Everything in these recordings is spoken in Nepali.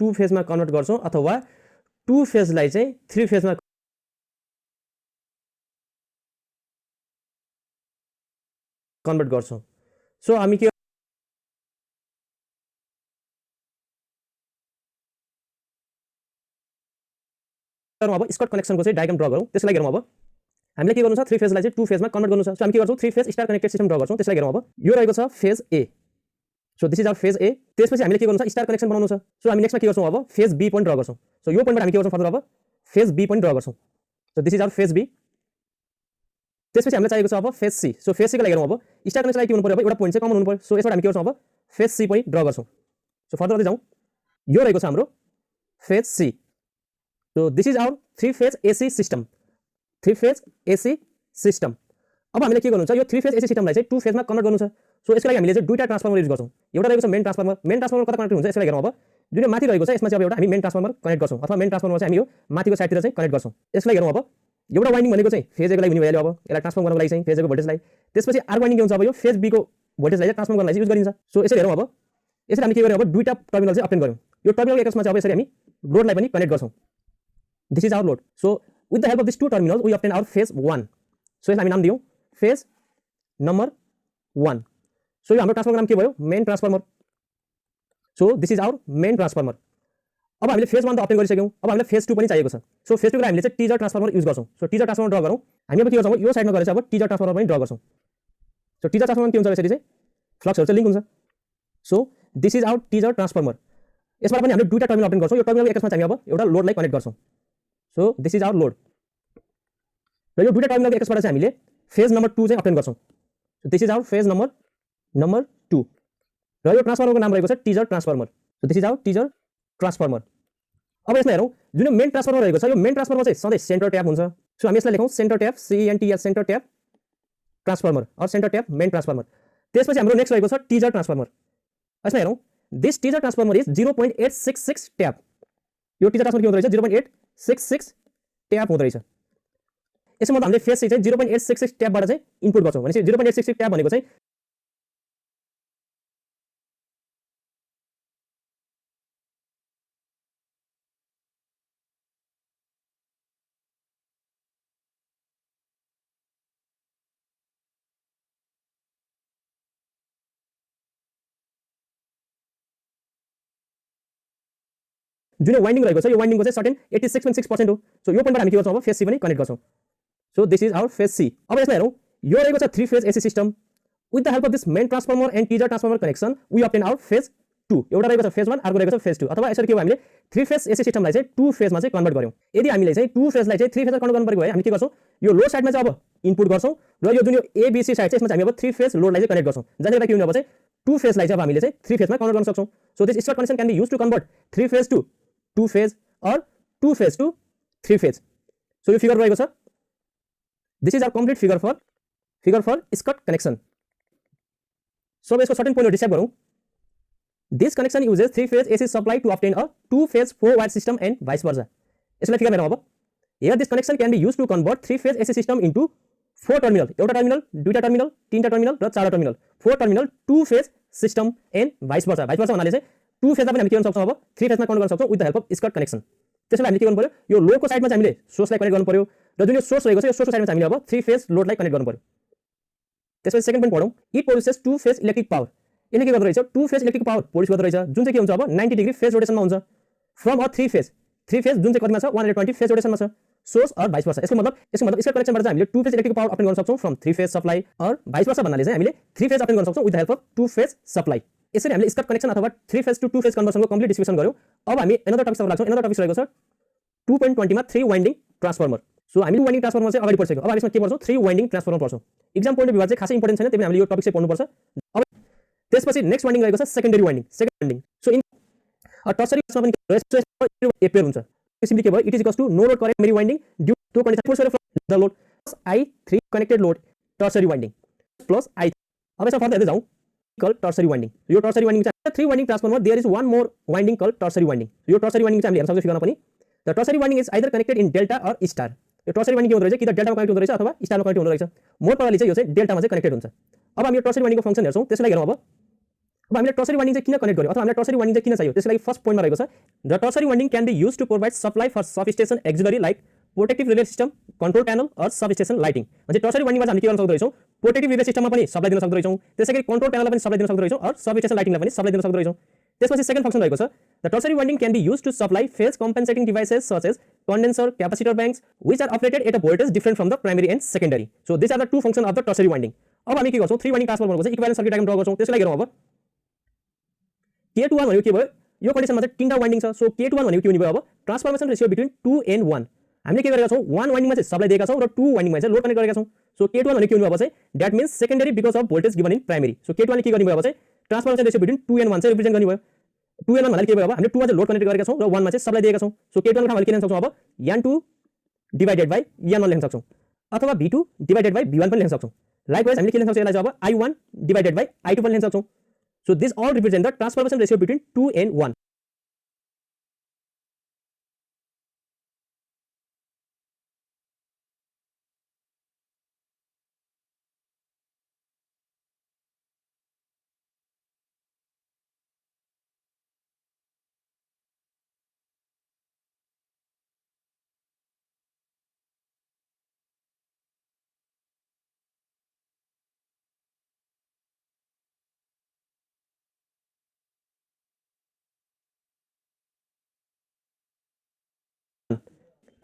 2 फेजमा कन्भर्ट गर्छौं अथवा 2 फेजलाई चाहिँ 3 फेजमा कन्भर्ट गर्छौं। सो हामी के गरौँ अब स्कट कनेक्सनको चाहिँ डायग्राम ड्रा गरौँ। त्यसलाई हेरौँ अब हामीले के गर्नु छ 3 फेजलाई चाहिँ 2 फेजमा कन्भर्ट गर्नु छ। सो हामी के गर्छौं 3 phase star connected system draw गर्छौं। त्यसलाई हेरौँ अब यो रहेको छ phase A. So this is our phase A. त्यसपछि हामीले के गर्नु छ स्टार कनेक्सन बनाउनु छ। सो हामी नेक्स्टमा के गर्छौं अब फेज बी पोइन्ट ड्रा गर्छौं। सो यो पोइन्टबाट हामी के गर्छौं फर्दर अब फेज बी पोइन्ट ड्रा गर्छौं। So this is our phase B. त्यसपछि हामीलाई चाहिएको छ अब phase C. So phase C को लागि हेरौँ अब स्टार कनेक्सनलाई के हुनु पर्यो अब एउटा पोइन्ट चाहिँ कमन हुनु पर्यो। सो यसबाट हामी के गर्छौं अब फेज सी पोइन्ट ड्रा गर्छौं। सो फर्दर गर्दै जाउँ यो रहेको छ हाम्रो phase C. So this is our 3 phase AC system. 3 phase AC system. अब हामीले के गर्नु छ यो 3 फेज एसी सिस्टमलाई चाहिँ 2 फेजमा कन्भर्ट गर्नु छ। सो यसको लागि हामीले चाहिँ दुईटा ट्रान्सफर्मर युज गर्छौं। एउटा रहेको छ मेन ट्रान्सफर्मर। मेन ट्रान्सफर्मर कता कनेक्ट हुन्छ यसलाई हेरौँ अब जुन माथि रहेको छ यसमा चाहिँ अब एउटा हामी मेन ट्रान्सफर्मर कनेक्ट गर्छौं अथवा मेन ट्रान्सफर्मर चाहिँ हामी यो माथिको साइडतिर चाहिँ कनेक्ट गर्छौं। यसलाई हेरौँ अब एउटा वाइन्डिङ भनेको चाहिँ फेज ए को लागि हुने भइहाल्यो। अब यसलाई ट्रान्सफर्म गर्नको लागि चाहिँ फेज ए को भोल्टेजलाई त्यसपछि आर वाइन्डिङ के हुन्छ अब यो फेज बी को भोल्टेजलाई ट्रान्सफर्म गर्नलाई युज गरिन्छ। सो यसरी हेरौँ अब यसरी हामी के गर्यौं अब दुईटा टर्मिनल चाहिँ अप्टेन गर्यौं। यो टर्मिनल एकसमा चाहिँ अब यसरी हामी लोडलाई पनि कनेक्ट गर्छौं। This is our load. So with the help of these two terminals we obtain our phase 1. so यसलाई हामी नाम दियौं phase number 1. so यो हाम्रो ट्रान्सफर्मर नाम के भयो main transformer. so this is our main transformer. अब हामीले phase 1 त obtain गरिसक्यौं। अब हामीलाई phase 2 पनि चाहिएको छ। so phase 2 को लागि हामीले चाहिँ टीजर ट्रान्सफर्मर युज गर्छौं। so टीजर ट्रान्सफर्मर ड्रा गरौँ। हामी अब के गर्छौं यो साइडमा गएर चाहिँ अब टीजर ट्रान्सफर्मर पनि ड्रा गर्छौं। so टीजर ट्रान्सफर्मर के हुन्छ यसरी चाहिँ फ्लक्सहरु चाहिँ लिंक हुन्छ। so this is our teaser transformer. यसबाट पनि हामीले दुईटा टर्मिनल अप्टेन गर्छौं। यो टर्मिनल एकसमा चाहिँ हामी अब एउटा लोडलाई कनेक्ट गर्छौं। so this is our load। र यो दुईटा टर्मिनल एकसबाट चाहिँ हामीले फेज नम्बर 2 चाहिँ अप्टेन गर्छौं। so this is our phase number 2। र यो ट्रान्सफर्मरको नाम रहेको छ teaser transformer. so this is our teaser transformer. अब यसमा हेरौं जुन मेन ट्रान्सफर्मर रहेको छ यो मेन ट्रान्सफर्मर चाहिँ सधैं सेन्टर ट्याप हुन्छ। सो हामी यसलाई लेखौं centre tap CENTS centre tap transformer or centre tap main transformer. त्यसपछि हाम्रो नेक्स्ट रहेको छ टीजर ट्रान्सफर्मर। यसमा हेरौं this teaser transformer is 0.866 tap. यो टीजर ट्रान्सफर्मर के हुँदै रहेछ 0.866 ट्याप हुँदै रहेछ। यसमा हामीले फेज सी चाहिँ 0.866 ट्यापबाट चाहिँ इनपुट गर्छौं। भनेपछि 0.866 ट्याप भनेको चाहिँ जुन वाइन्डिङ रहेको छ यो वाइन्डिङको चाहिँ सर्टेन 86.6% हो। सो यो पोइन्टबाट हामी के गर्छौं अब फेज सी पनि कनेक्ट गर्छौं। So this is our phase C. अब यसमा हेरौं यो रहेको छ 3 phase AC system. With the help of this main transformer and teaser transformer connection we obtain our phase 2। एउटा रहेको छ फेज 1 अर्को रहेको छ फेज 2 अथवा यसरी के हो हामीले 3 फेज एसी सिस्टमलाई चाहिँ 2 फेजमा चाहिँ कन्भर्ट गर्यौं। यदि हामीले चाहिँ 2 फेजलाई चाहिँ 3 फेजमा कन्भर्ट गर्नु परेको भए हामी के गर्छौं यो लो साइडमा चाहिँ अब इनपुट गर्छौं र यो जुन यो एबीसी साइड चाहिँ यसमा चाहिँ हामी अब 3 फेज लोडलाई चाहिँ कनेक्ट गर्छौं। जसले के हुने अब चाहिँ 2 फेजलाई चाहिँ अब हामीले चाहिँ 3 फेजमा कन्भर्ट गर्न सक्छौं। So this star connection can be used to convert 3 phase to 2 phase or 2 phase to 3 phase. so यो फिगर रहेको छ this is our complete figure for Scott connection. So अब यसको सर्टेन पोइन्ट डिस्क्राइब गरौँ। this connection uses 3 phase AC supply to obtain a 2 phase 4 wire system and vice versa। यसलाई फिगर हेरौँ अब here this connection can be used to convert 3 phase AC system into 4 terminal एउटा टर्मिनल दुईटा टर्मिनल तीनटा टर्मिनल र चारवटा terminal 4 terminal 2 phase system and vice versa. Vice versa भन्नाले चाहिँ 2 फेजमा पनि हामी के गर्न सक्छौं अब 3 फेजमा कन्भर्ट गर्न सक्छौं with the help of Scott connection. त्यसैले हामीले के गर्नु पर्यो यो लोडको साइडमा चाहिँ हामीले सोर्सलाई कनेक्ट गर्नु पर्यो र जुन यो सोर्स रहेको छ यो सोर्सको साइडमा चाहिँ हामीले अब 3 फेज लोडलाई कनेक्ट गर्नु पर्यो। त्यसपछि सेकेन्ड पोइन्ट पढौं it produces 2 phase electric power. यसले के गर्दो रहेछ 2 फेज इलेक्ट्रिक पावर प्रोड्युस गर्दो रहेछ जुन चाहिँ के हुन्छ अब 90 डिग्री फेज रोटेसनमा हुन्छ फ्रम अ 3 फेज जुन चाहिँ कतिमा छ 120 फेज रोटेसनमा छ सोर्स और भाइस वर्सा। यसको मतलब स्कट कनेक्सनबाट चाहिँ हामीले 2 फेज इलेक्ट्रिक पावर अप्टेन गर्न सक्छौं फ्रम 3 फेज सप्लाई और भाइस वर्सा भन्नाले चाहिँ हामीले 3 फेज अप्टेन गर्न सक्छौं with the help of 2 phase supply. यसरी हामीले स्कट कनेक्सन अथवा 3 फेज टु 2 फेज कन्भर्सनको कम्प्लिट डिस्कसन गर्यौं। अब हामी अनदर टपिक लाग्छौं। अनदर टपिक रहेको छ 2.20 मा 3 वाइन्डिङ ट्रान्सफर्मर। सो हामी 2 वाइन्डिङ ट्रान्सफर्मर चाहिँ अगाडि पढिसक्यौं। अब हामी यसमा के पढ्छौं 3 वाइन्डिङ ट्रान्सफर्मर पढ्छौं। एक्जाम पोइन्ट अफ भ्यूबाट चाहिँ खासै इम्पोर्टेन्ट छैन त्यसैले हामीले यो टपिक चाहिँ पढ्नु पर्छ। अब त्यसपछि नेक्स्ट वाइन्डिङ रहेको छ secondary winding. Secondary winding so in a tertiary केसमा पनि एपेयर हुन्छ। सिम्पली के भयो it is equals to no load current primary winding due to condition push from the load I3 connected load tertiary winding plus I। अब यसमा फर्दर हेर्दै जाउँ कल टर्सरी वाइन्डिङ। यो टर्सरी वाइन्डिङ चाहिँ 3 winding transformer there is one more winding call tertiary winding. यो टर्सरी वाइन्डिङ चाहिँ हामीले हेर्न सक्छौं फिगरमा पनि the tertiary winding is either connected in delta और स्टार। यो टर्सरी वाइन्डिङ के हुँदो रहेछ कि त डेल्टामा कनेक्ट हुँदो रहेछ अथवा स्टारमा कनेक्ट हुँदो रहेछ। मोर प्रब्लली चाहिँ यो चाहिँ डेल्टामा चाहिँ कनेक्टेड हुन्छ। अब हामी यो टर्सरी वाइन्डिङको फंक्सन हेर्छौं। त्यसलाई हेरौँ अब अब हामीले टर्सरी वाइन्डिङ चाहिँ किन कनेक्ट गर्यो अथवा हामीलाई टर्सरी वाइन्डिङ चाहिँ किन चाहियो त्यसको लागि फर्स्ट पोइन्टमा रहेको छ the tertiary winding can be use to provide supply for substation auxiliary like protective relay system control panel or substation lighting म्हणजे टर्सरी वाइन्डिङमा चाहिँ हामी के गर्न सक्दो रहेछौँ प्रोटेक्टिभ रिले सिस्टममा पनि सप्लाई दिन सक्दो रहेछौँ त्यसैगरी कन्ट्रोल प्यानललाई पनि सप्लाई दिन सक्दो रहेछौँ अर सबस्टेसन लाइटिङलाई पनि सप्लाई दिन सक्दो रहेछौँ त्यसपछि सेकेन्ड फंक्सन रहेको छ the tertiary winding can be use to supply phase compensating devices such as condenser capacitor banks which are operated at a voltage different from the primary and secondary so this are the two function of the tertiary winding अब हामी के गर्छौँ थ्री वाइन्डिङ ट्रान्सफर्मरको चाहिँ इक्विभ्यालेन्ट सर्किट डायग्राम ड्रा गर्छौँ त्यसलाई हेरौँ अब K21 भनेको के भयो यो कन्डिसनमा चाहिँ तीनटा वाइन्डिङ छ सो K21 भनेको के हुने भयो अब ट्रान्सफर्मेसन रेशियो बिट्विन 2 and 1 हामीले के गरेका छौँ 1 वाइन्डिङमा चाहिँ सप्लाई दिएका छौँ र 2 वाइन्डिङमा चाहिँ लोड कनेक्ट गरेका छौँ सो K21 भनेको के हुने भयो अब चाहिँ that means secondary because of voltage given in primary so K21 ले के गर्ने भयो अब चाहिँ ट्रान्सफर्मेसन रेशियो बिट्विन 2 and 1 चाहिँ रिप्रेजेन्ट गर्ने भयो 2 and 1 भन्नाले के भयो अब हामीले 2 मा चाहिँ लोड कनेक्ट गरेका छौँ र 1 मा चाहिँ सप्लाई दिएका छौँ सो K21 को हामीले के लेख्न सक्छौँ अब N2 डिवाइडेड बाइ N1 लेख्न सक्छौँ अथवा V2 डिवाइडेड बाइ V1 पनि लेख्न सक्छौँ लाइकवाइज हामीले के लेख्न सक्छौँ यसलाई चाहिँ अब I1 डिवाइडेड बाइ I2 पनि लेख्न सक्छौँ so this all represent the transformation ratio between 2 and 1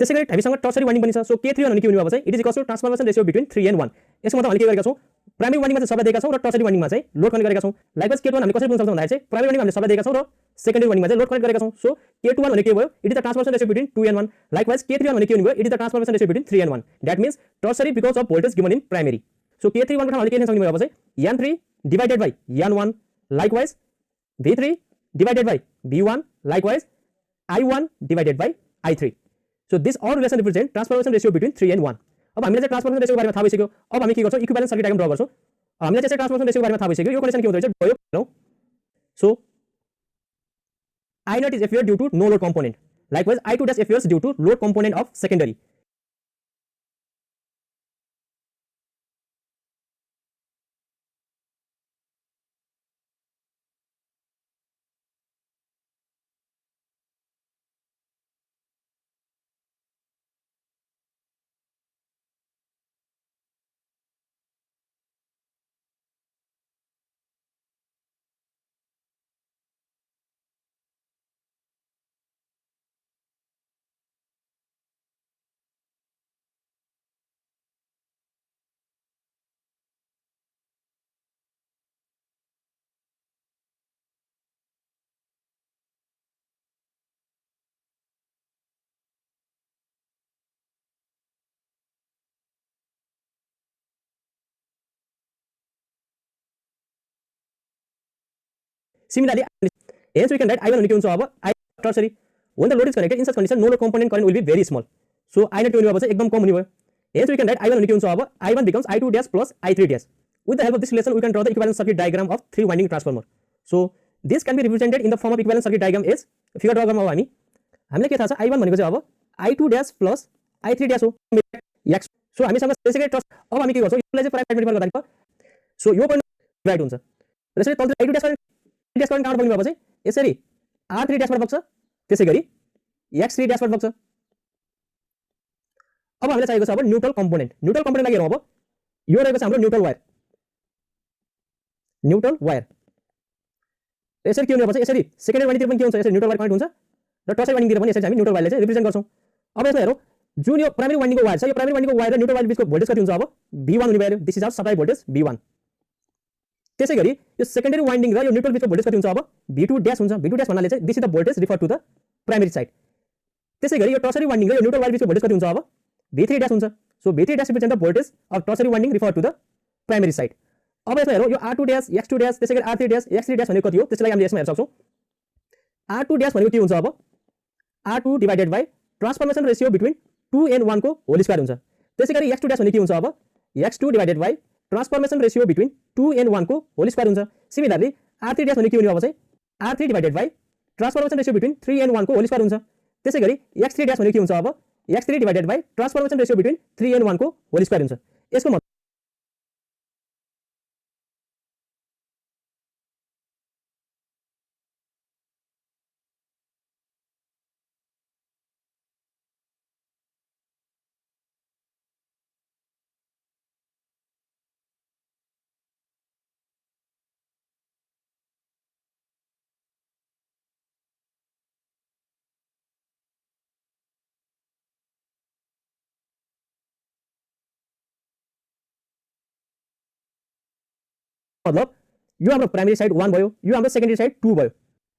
त्यसैगरी हामीसँग टर्सरी वाइन्डिङ पनि छ सो K31 भने के हुने अब चाहिँ it is equals to transformation ratio between 3 and 1 यसको मतलब हामीले के गरेका छौँ प्राइमरी वाइन्डिङमा चाहिँ सप्लाई दिएका छौँ र टर्सरी वाइन्डिङमा चाहिँ लोड कनेक्ट गरेका छौँ लाइकवाइज K21 हामीले कसरी बुझ्न सक्छौँ भन्दा चाहिँ प्राइमरी वाइन्डिङमा हामीले सप्लाई दिएका छौँ र सेकेन्डरी वाइन्डिङमा चाहिँ लोड कनेक्ट गरेका छौँ सो K21 भने के भयो it is the transformation ratio between 2 and 1 likewise K31 भने के हुने भयो it is the transformation ratio between 3 and 1 that means tertiary because of voltage given in primary so K31 को हामीले के लेख्न सक्ने भयो अब चाहिँ N3 divided by N1 likewise V3 divided by V1 likewise I1 divided by I3 so this all relation represent transformation ratio between 3 and 1 अब हामीले चाहिँ ट्रान्सफर्मेसन रेशियोको बारेमा थाहा भइसक्यो अब हामी के गर्छौँ इक्विभ्यालेन्ट सर्किट डायग्राम ड्रा गर्छौँ हामीले चाहिँ ट्रान्सफर्मेसन रेशियोको बारेमा थाहा भइसक्यो यो कन्डिसन के हुँदो रहेछ भयो so I0 is FAR due to no load component likewise I2 dash FAR due to load component of secondary Similarly, hence we can write I1 के हुन्छ अब I tertiary when the load is connected in such condition no load component current will be very small so I0 के हुने अब चाहिँ एकदम कम हुने भयो hence we can write I1 के हुन्छ अब I1 becomes I2 dash plus I3 dash with the help of this relation we can draw the equivalent circuit diagram of three winding transformer so this can be represented in the form of equivalent circuit diagram as figure draw गर्नु अब हामीले के थाहा छ I1 भनेको चाहिँ अब I2 dash plus I3 dash हो x so हामीसँग त्यसैगरी अब हामी के गर्छौँ यसलाई चाहिँ प्राइम मल्टिपल गर्दा सो यो पोइन्ट राइट हुन्छ त्यसैले तल I2 dash dash करेन्ट कहाँबाट बग्ने भयो चाहिँ यसरी R3 dash बाट बग्छ त्यसैगरी X3 dash बाट बग्छ अब हामीलाई चाहिएको छ अब न्यूट्रल कम्पोनेन्ट लागि हेरौँ अब यो रहेको छ हाम्रो न्यूट्रल वायर यसरी के हुने अब चाहिँ यसरी सेकेन्डरी वाइन्डिङतिर पनि के हुन्छ यसरी न्यूट्रल वायर कनेक्ट हुन्छ र टर्सरी वाइन्डिङतिर पनि यसरी हामी न्यूट्रल वायरले चाहिँ रिप्रेजेन्ट गर्छौँ अब यसमा हेरौँ जुन यो प्राइमरी वाइन्डिङको वायर छ यो प्राइमरी वाइन्डिङको वायर र न्यूट्रल वायर बिचको भोल्टेज कति हुन्छ अब V1 हुने भयो this is our supply voltage V1 त्यसैगरी यो सेकेन्डरी वाइन्डिङ र यो न्यूट्रल बिचको भोल्टेज कति हुन्छ अब V2 ड्याश हुन्छ V2 ड्याश भन्नाले चाहिँ this is the voltage refer to the primary side त्यसैगरी यो टर्सरी वाइन्डिङ र यो न्यूट्रल वायर बिचको भोल्टेज कति हुन्छ अब V3 ड्याश हुन्छ so V3 dash represent the voltage of tertiary winding refer to the primary side अब यसमा हेरौँ यो R2 ड्याश X2 ड्याश त्यसैगरी R3 ड्याश X3 ड्याश भनेको कति हो त्यसलाई हामीले यसमा हेर्न सक्छौँ R2 ड्याश भनेको के हुन्छ अब R2 divided by transformation ratio between 2 and 1 को होल स्क्वायर हुन्छ त्यसैगरी X2 ड्याश भनेको के हुन्छ अब X2 divided by transformation ratio between 2 and 1 को होल स्क्वायर हुन्छ सिमिलरली R3 ड्याश भनेको के हुने अब चाहिँ R3 divided by transformation ratio between 3 and 1 को होल स्क्वायर हुन्छ त्यसैगरी X3 ड्याश भनेको के हुन्छ अब X3 divided by transformation ratio between 3 and 1 को होल स्क्वायर हुन्छ यसको मतलब यो हाम्रो प्राइमेरी साइड 1 भयो, यो हाम्रो सेकेन्डरी साइड 2 भयो।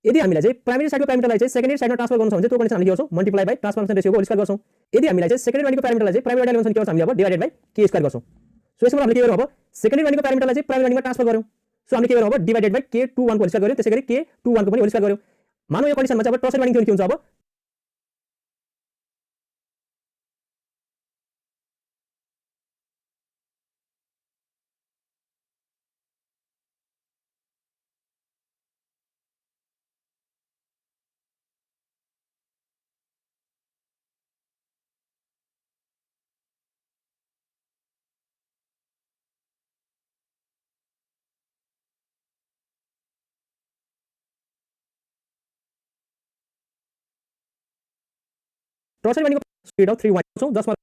यदि हामीलाई चाहिँ प्राइमेरी साइडको प्यारामिटरलाई चाहिँ सेकेन्डरी साइडमा ट्रान्सफर गर्नु छ भने चाहिँ त्यो कन्डिसन हामीले के गर्छौँ, मल्टिप्लाई बाइ ट्रान्सफर्मेसन रेशियोको होल स्क्वायर गर्छौँ। यदि हामीलाई चाहिँ सेकेन्डरी वाइन्डिङको प्यारामिटरलाई चाहिँ प्राइमेरी वाइन्डिङमा के गर्छौँ हामीले अब डिवाइडेड बाइ के स्क्वायर गर्छौँ। सो यसमा हामीले के गर्यौँ अब सेकेन्डरी वाइन्डिङको प्यारामिटरलाई चाहिँ प्राइमेरी वाइन्डिङमा ट्रान्सफर गर्यौँ। सो हामीले के गर्यौँ अब डिवाइडेड बाइ K21 को होल स्क्वायर गर्यौँ, त्यसैगरी K21 को पनि होल स्क्वायर गर्यौँ। मानौ यो कन्डिसनमा चाहिँ अब टर्सरी वाइन्डिङ के हुन्छ अब टर्सरी वाइन्डिङको स्पिड अफ 3 वाइन्डिङ जसमा